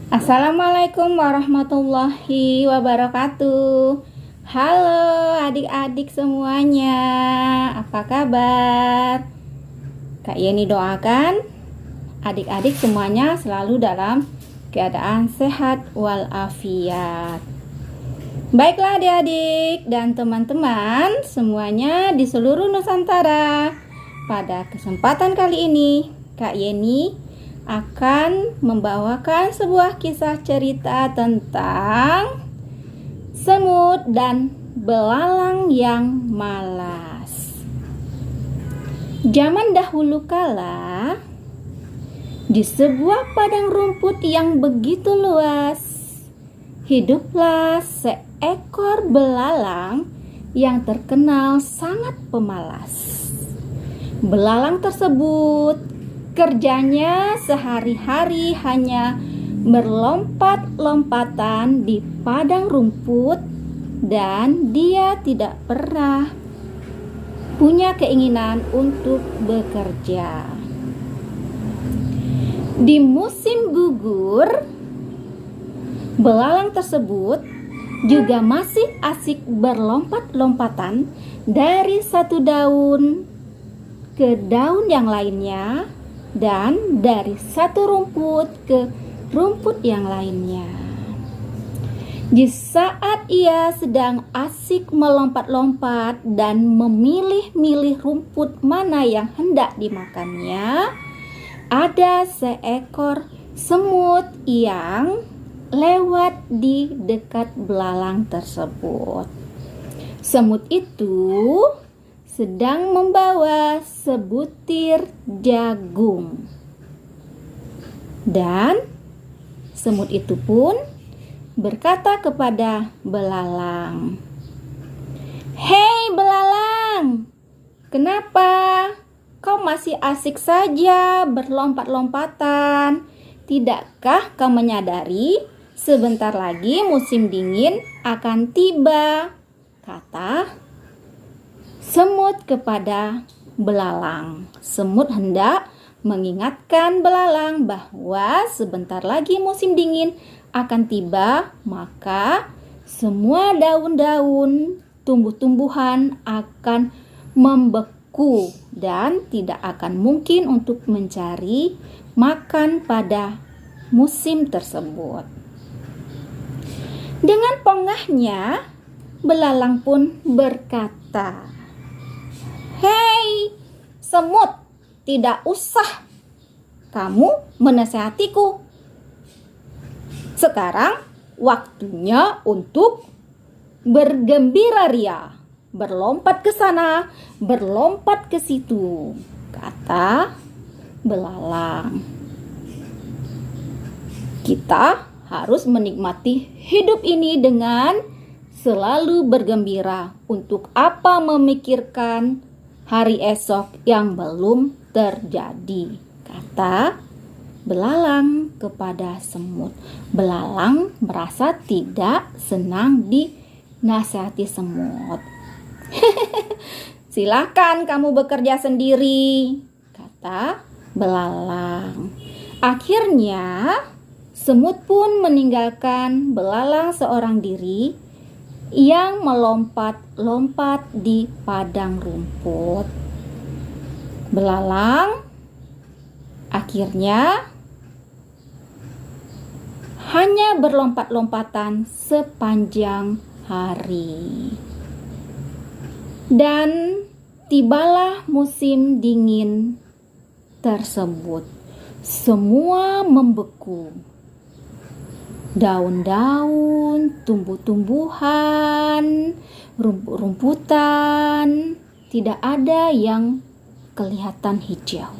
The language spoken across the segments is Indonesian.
Assalamualaikum warahmatullahi wabarakatuh. Halo adik-adik semuanya, apa kabar? Kak Yeni doakan adik-adik semuanya selalu dalam keadaan sehat walafiat. Baiklah adik-adik dan teman-teman semuanya di seluruh Nusantara. Pada kesempatan kali ini Kak Yeni akan membawakan sebuah kisah cerita tentang semut dan belalang yang malas. Zaman dahulu kala, di sebuah padang rumput yang begitu luas, hiduplah seekor belalang yang terkenal sangat pemalas. Belalang tersebut kerjanya sehari-hari hanya berlompat-lompatan di padang rumput dan dia tidak pernah punya keinginan untuk bekerja. Di musim gugur, belalang tersebut juga masih asik berlompat-lompatan dari satu daun ke daun yang lainnya dan dari satu rumput ke rumput yang lainnya. Di saat ia sedang asik melompat-lompat dan memilih-milih rumput mana yang hendak dimakannya, ada seekor semut yang lewat di dekat belalang tersebut. Semut itu sedang membawa sebutir jagung. Dan semut itu pun berkata kepada belalang, "Hei belalang, kenapa kau masih asik saja berlompat-lompatan? Tidakkah kau menyadari sebentar lagi musim dingin akan tiba?" kata semut kepada belalang. Semut hendak mengingatkan belalang bahwa sebentar lagi musim dingin akan tiba, maka semua daun-daun tumbuh-tumbuhan akan membeku dan tidak akan mungkin untuk mencari makan pada musim tersebut. Dengan pongahnya, belalang pun berkata, "Hei semut, tidak usah kamu menasihatiku. Sekarang waktunya untuk bergembira ria, berlompat ke sana, berlompat ke situ," kata belalang. Kita harus menikmati hidup ini dengan selalu bergembira. Untuk apa memikirkan hari esok yang belum terjadi, kata belalang kepada semut. Belalang merasa tidak senang dinasihati semut. "Silakan kamu bekerja sendiri," kata belalang. Akhirnya semut pun meninggalkan belalang seorang diri yang melompat-lompat di padang rumput. Belalang akhirnya hanya berlompat-lompatan sepanjang hari. Dan tibalah musim dingin tersebut. Semua membeku. Daun-daun, tumbuh-tumbuhan, rumput-rumputan, tidak ada yang kelihatan hijau.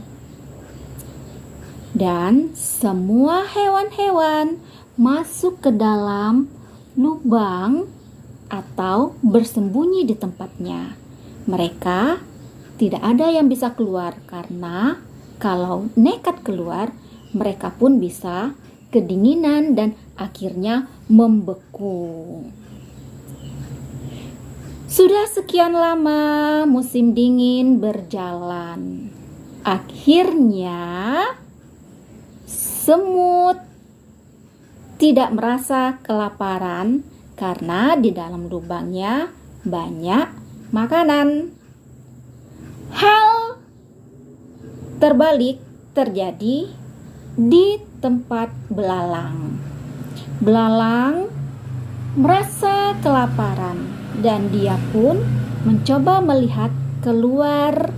Dan semua hewan-hewan masuk ke dalam lubang atau bersembunyi di tempatnya. Mereka tidak ada yang bisa keluar karena kalau nekat keluar, mereka pun bisa kedinginan dan akhirnya membeku. Sudah sekian lama musim dingin berjalan. Akhirnya semut tidak merasa kelaparan karena di dalam lubangnya banyak makanan. Hal terbalik terjadi di tempat belalang. Belalang merasa kelaparan dan dia pun mencoba melihat keluar.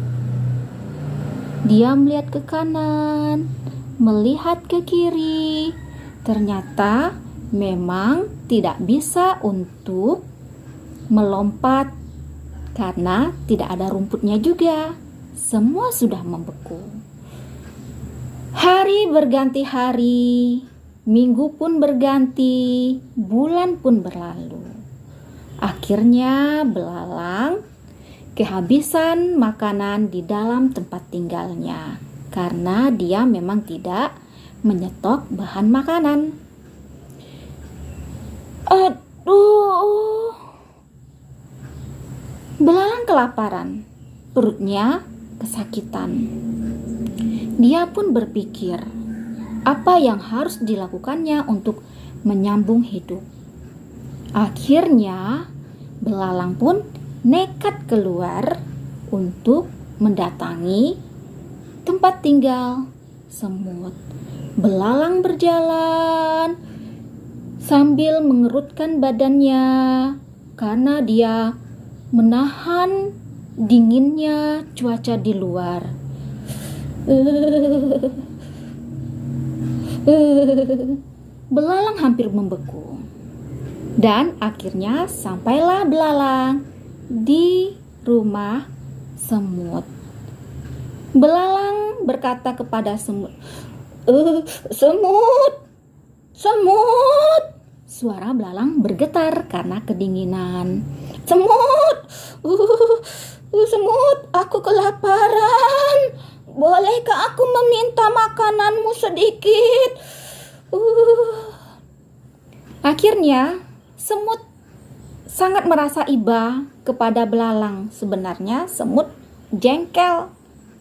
Dia melihat ke kanan, melihat ke kiri. Ternyata memang tidak bisa untuk melompat karena tidak ada rumputnya juga. Semua sudah membeku. Hari berganti hari, minggu pun berganti, bulan pun berlalu. Akhirnya belalang kehabisan makanan di dalam tempat tinggalnya karena dia memang tidak menyetok bahan makanan. Aduh, belalang kelaparan, perutnya kesakitan. Dia pun berpikir apa yang harus dilakukannya untuk menyambung hidup. Akhirnya belalang pun nekat keluar untuk mendatangi tempat tinggal semut. Belalang berjalan sambil mengerutkan badannya karena dia menahan dinginnya cuaca di luar. Belalang hampir membeku. Dan akhirnya sampailah belalang di rumah semut. Belalang berkata kepada semut, "Semut, semut." Suara belalang bergetar karena kedinginan. "Semut, semut, aku kelaparan. Bolehkah aku meminta makananmu sedikit?" Akhirnya semut sangat merasa iba kepada belalang. Sebenarnya semut jengkel,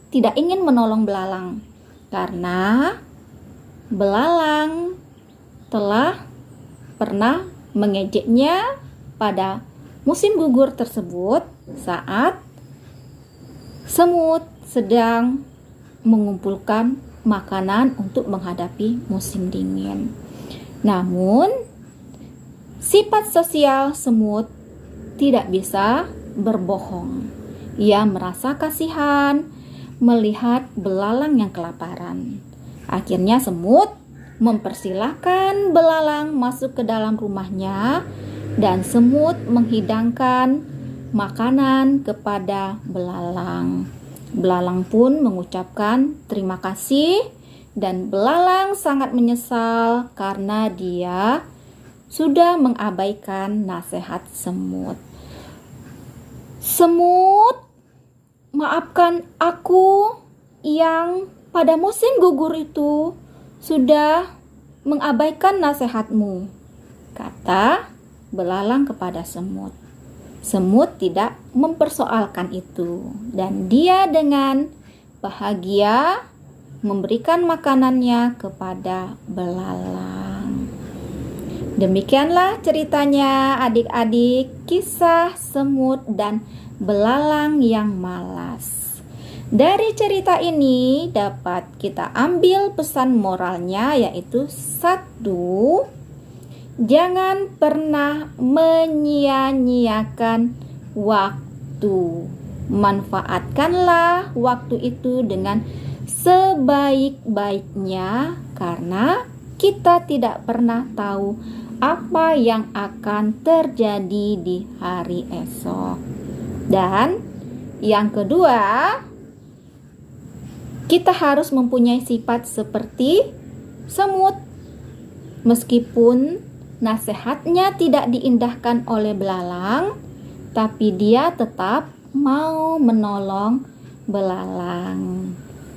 tidak ingin menolong belalang karena belalang telah pernah mengejeknya pada musim gugur tersebut saat semut sedang mengumpulkan makanan untuk menghadapi musim dingin. Namun, sifat sosial semut tidak bisa berbohong. Ia merasa kasihan melihat belalang yang kelaparan. Akhirnya semut mempersilahkan belalang masuk ke dalam rumahnya dan semut menghidangkan makanan kepada belalang. Belalang pun mengucapkan terima kasih dan belalang sangat menyesal karena dia sudah mengabaikan nasihat semut. "Semut, maafkan aku yang pada musim gugur itu sudah mengabaikan nasihatmu," kata belalang kepada semut. Semut tidak mempersoalkan itu dan dia dengan bahagia memberikan makanannya kepada belalang. Demikianlah ceritanya adik-adik, kisah semut dan belalang yang malas. Dari cerita ini dapat kita ambil pesan moralnya, yaitu 1, jangan pernah menyia-nyiakan waktu. Manfaatkanlah waktu itu dengan sebaik-baiknya karena kita tidak pernah tahu apa yang akan terjadi di hari esok. Dan yang kedua, kita harus mempunyai sifat seperti semut. Meskipun nasihatnya tidak diindahkan oleh belalang, tapi dia tetap mau menolong belalang.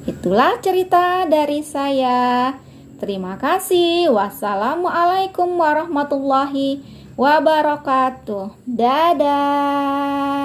Itulah cerita dari saya. Terima kasih. Wassalamualaikum warahmatullahi wabarakatuh. Dadah.